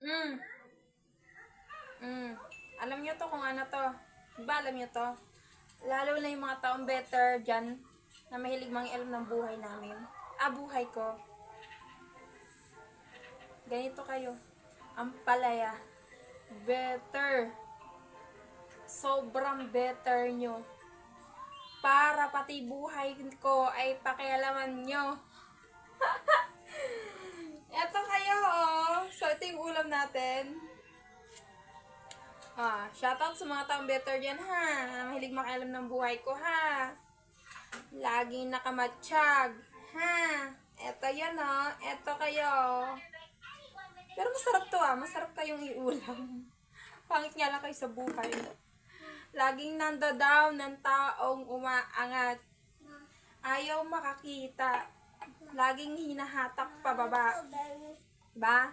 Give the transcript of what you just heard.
Mm. Mm. Alam nyo to kung ano to. Diba alam nyo to? Lalo na yung mga taong better dyan na mahilig mangialam ng buhay namin. Buhay ko. Ganito kayo. Ang palaya. Better. Sobrang better nyo. Para pati buhay ko ay pakialaman nyo. Eto kayo, oh. So, ito yung ulam natin. Shoutout sa mga taong better dyan, ha. Mahilig makialam ng buhay ko, ha. Laging nakamatsyag, ha. Eto yan, oh. Eto kayo. Pero masarap to, Masarap kayong iulam. Pangit nga lang kayo sa buhay. Laging nandodown ng taong umaangat. Ayaw makakita. Laging hinahatak pababa. Ba?